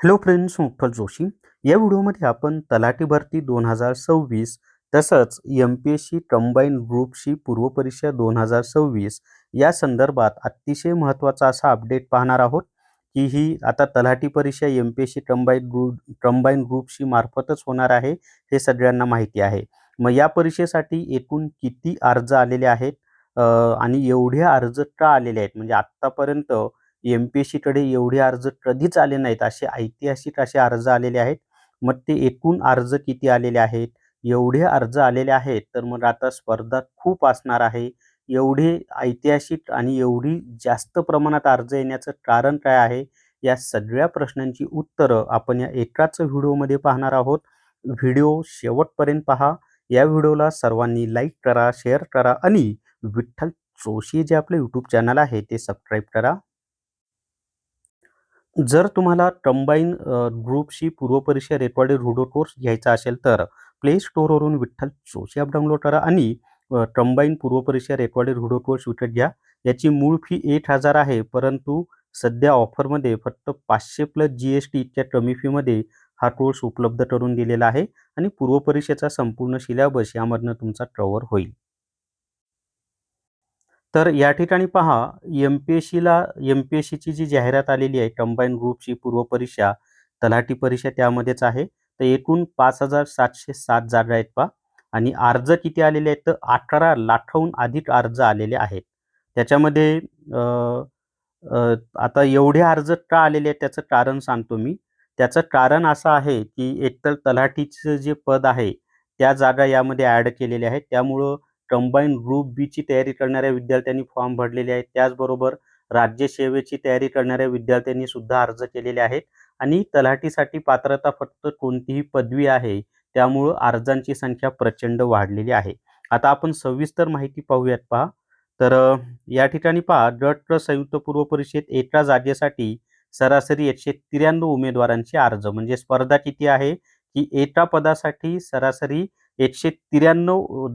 Hello friends, मी विठ्ठल जोशी. या व्हिडिओमध्ये आपण तलाठी भरती 2026 तसंच एम-पी-एस-सी कंबाईन ग्रुपची पूर्वपरीक्षा 2026 या संदर्भात अतिशय महत्त्वाचा असा अपडेट पाहणार आहोत की ही आता तलाठी परीक्षा एम-पी-एस-सी कंबाईन ग्रुपची मार्फतच होणार आहे, हे सगळ्यांना माहिती आहे. मग या परीक्षेसाठी एकूण किती अर्ज आलेले आहेत आणि एवढे अर्ज का आलेले आहेत, म्हणजे आत्तापर्यंत एम-पी-एस-सीकडे एवढे अर्ज कधीच आले नाहीत, असे ऐतिहासिक असे अर्ज आलेले आहेत. मग ते एकूण अर्ज किती आलेले आहेत? एवढे अर्ज आलेले आहेत, तर मग आता स्पर्धा खूप असणार आहे. एवढे ऐतिहासिक आणि एवढी जास्त प्रमाणात अर्ज येण्याचं कारण काय आहे? या सगळ्या प्रश्नांची उत्तरं आपण या एकाच व्हिडिओमध्ये पाहणार आहोत. व्हिडिओ शेवटपर्यंत पहा. या व्हिडिओला सर्वांनी लाईक करा, शेअर करा आणि विठ्ठल जोशी जे आपले यूट्यूब चॅनल आहे ते सबस्क्राईब करा. जर तुम्हाला कंबाईन ग्रुपची पूर्वपरीक्षा रेकॉर्डेड व्हिडिओ कोर्स घ्यायचा असेल तर प्ले स्टोअरवरून विठ्ठल जोशी ॲप डाउनलोड करा आणि कंबाईन पूर्वपरीक्षा रेकॉर्डेड व्हिडिओ कोर्स विकत घ्या. याची मूळ फी 8,000 आहे, परंतु सध्या ऑफरमध्ये फक्त 500 प्लस GST इतक्या कमी फीमध्ये हा कोर्स उपलब्ध करून दिलेला आहे आणि पूर्वपरीक्षेचा संपूर्ण सिलेबस यामधनं तुमचा कव्हर होईल. तर या ठिकाणी पहा, एम-पी-एस-सीची जी जाहिरात आलेली आहे कंबाईन ग्रुपची पूर्वपरीक्षा, तलाठी परीक्षा त्यामध्येच आहे. तर एकूण 5,707 जागा आहेत पहा आणि अर्ज किती आलेले आहेत तर 18 लाखाहून अधिक अर्ज आलेले आहेत. त्याच्यामध्ये अ, अ, आता एवढे अर्ज का आलेले आहेत त्याचं कारण सांगतो मी. त्याचं कारण असं आहे की एकतर तलाठीचं जे पद आहे, त्या जागा यामध्ये ॲड केलेल्या आहेत. त्यामुळं कंबाईन ग्रुप बीची तयारी करणाऱ्या विद्यार्थ्यांनी फॉर्म भरलेले आहेत. त्याचबरोबर राज्यसेवेची तयारी करणाऱ्या विद्यार्थ्यांनी सुद्धा अर्ज केलेले आहेत आणि तलाठीसाठी पात्रता फक्त कोणतीही पदवी आहे, त्यामुळं अर्जांची संख्या प्रचंड वाढलेली आहे. आता आपण सविस्तर माहिती पाहूयात पहा. तर या ठिकाणी पहा, गट क संयुक्त पूर्व परीक्षेत एका जागेसाठी सरासरी 193 उमेदवारांचे अर्ज, म्हणजे स्पर्धा किती आहे की एका पदासाठी सरासरी 193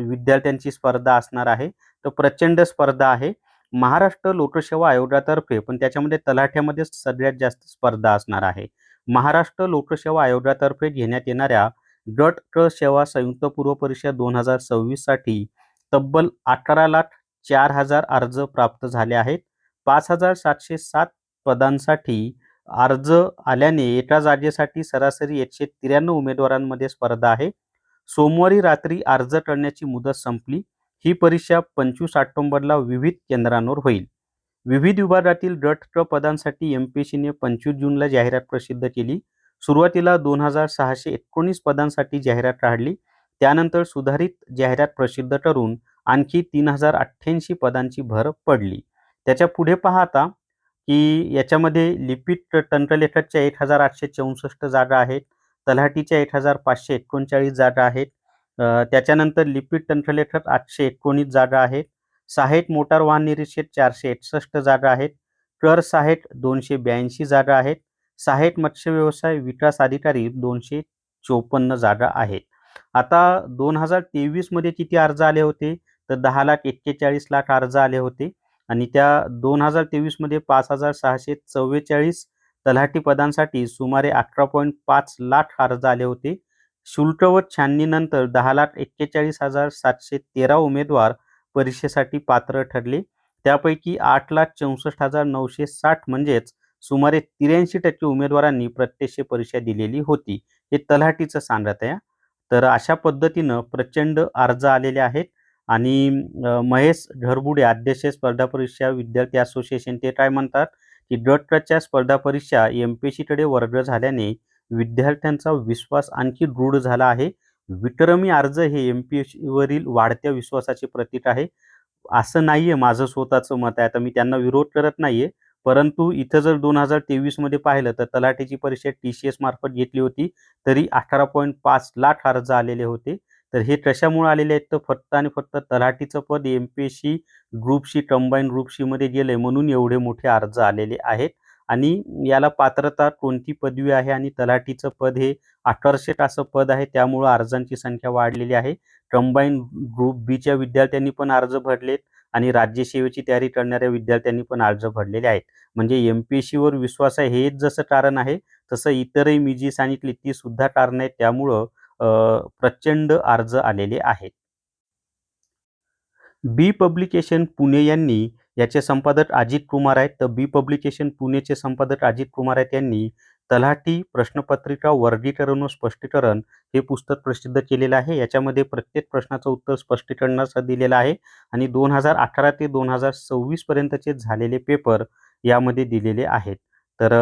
विद्यार्थ्यांची स्पर्धा असणार आहे. तर प्रचंड स्पर्धा आहे. महाराष्ट्र लोकसेवा आयोगातर्फे, पण त्याच्यामध्ये तलाठ्यामध्ये सगळ्यात जास्त स्पर्धा असणार आहे. महाराष्ट्र लोकसेवा आयोगातर्फे घेण्यात येणाऱ्या गट क सेवा संयुक्त पूर्व परीक्षा 2026 साठी तब्बल 11,04,000 अर्ज प्राप्त झाले आहेत. 5,707 पदांसाठी अर्ज आल्याने एका जागेसाठी सरासरी 193 उमेदवारांमध्ये स्पर्धा आहे. सोमवारी रात्री अर्ज करण्याची मुदत संपली. ही परीक्षा 25 ऑक्टोबरला विविध केंद्रांवर होईल. विविध विभागातील गट क पदांसाठी एम-पी-एस-सीने 25 जूनला जाहिरात प्रसिद्ध केली. सुरुवातीला 2,619 पदांसाठी जाहिरात काढली. त्यानंतर सुधारित जाहिरात प्रसिद्ध करून आणखी 3,088 पदांची भर पडली. त्याच्या पुढे पहा आता की याच्यामध्ये लिपिक तंत्रलेखकच्या 1,864 जागा आहेत. तलाठीच्या 1,539 जागा आहेत. त्याच्यानंतर लिपिक तंत्रलेखक 819 जागा आहेत. सहाय्यक मोटार वाहन निरीक्षक 461 जागा आहेत. कर सहाय्यक 282 जागा आहेत. सहाय्यक मत्स्य व्यवसाय विकास अधिकारी 254 जागा आहेत. आता 2023 मध्ये किती अर्ज आले होते तर 10,41,00,000 अर्ज आले होते आणि त्या 2023 मध्ये 5,644 तलाठी पदांसाठी सुमारे 11.5 लाख अर्ज आले होते. शुल्क व छाननीनंतर 10,41,713 उमेदवार परीक्षेसाठी पात्र ठरले. त्यापैकी 8,64,960 म्हणजेच सुमारे 83% उमेदवारांनी प्रत्यक्ष परीक्षा दिलेली होती. हे तलाठीचं सांगत आहे. तर अशा पद्धतीनं प्रचंड अर्ज आलेले आहेत आणि महेश घरबुडे अध्यक्ष स्पर्धा परीक्षा विद्यार्थी असोसिएशन ते काय म्हणतात की गट क च्या स्पर्धा परीक्षा एम-पी-एस-सीकडे वर्ग झाल्याने विद्यार्थ्यांचा विश्वास आणखी दृढ झाला आहे. विक्रमी अर्ज हे एम-पी-एस-सीवरील वाढत्या विश्वासाचे प्रतीक आहे. असं नाहीये माझं स्वतःचं मत आहे. आता मी त्यांना विरोध करत नाहीये. परंतु इथं जर 2023 मध्ये पाहिलं तर तलाठीची परीक्षा TCS मार्फत घेतली होती. तरी 18.5 लाख अर्ज आलेले होते. तर हे कशामुळे आलेले आहेत तर फक्त आणि फक्त तलाठीचं पद एम-पी-एस-सी ग्रुपशी कंबाईन ग्रुपशी मध्ये गेलंय म्हणून एवढे मोठे अर्ज आलेले आहेत आणि याला पात्रता कोणती पदवी आहे आणि तलाठीचं पद हे आकर्षक असं पद आहे, त्यामुळं अर्जांची संख्या वाढलेली आहे. कंबाईन ग्रुप बीच्या विद्यार्थ्यांनी पण अर्ज भरलेत आणि राज्यसेवेची तयारी करणाऱ्या विद्यार्थ्यांनी पण अर्ज भरलेले आहेत. म्हणजे एम-पी-एस-सीवर विश्वास आहे हेच जसं कारण आहे, तसं इतरही मी जी सांगितली ती सुद्धा कारणं आहेत. त्यामुळं प्रचंड अर्ज आलेले आहेत. बी पब्लिकेशन पुणे यांनी याचे संपादक अजित कुमार आहेत. तर बी पब्लिकेशन पुणेचे संपादक अजित कुमार आहेत यांनी तलाठी प्रश्नपत्रिका वर्गीकरण व स्पष्टीकरण हे पुस्तक प्रसिद्ध केलेलं आहे. याच्यामध्ये प्रत्येक प्रश्नाचं उत्तर स्पष्टीकरणासह दिलेलं आहे आणि 2018 ते 2026 पर्यंतचे झालेले पेपर यामध्ये दिलेले आहेत. तर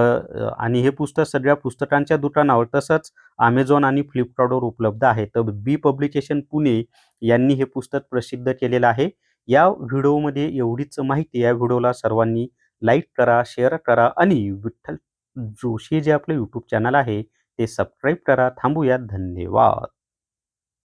आणि हे पुस्तक सगळ्या पुस्तकांच्या दुकानावर तसंच Amazon आणि Flipkartवर उपलब्ध आहे. तर बी पब्लिकेशन पुणे यांनी हे पुस्तक प्रसिद्ध केलेलं आहे. या व्हिडिओमध्ये एवढीच माहिती. या व्हिडिओला सर्वांनी लाईक करा, शेअर करा आणि विठ्ठल जोशी जे आपलं यूट्यूब चॅनल आहे ते सबस्क्राईब करा. थांबूयात. धन्यवाद.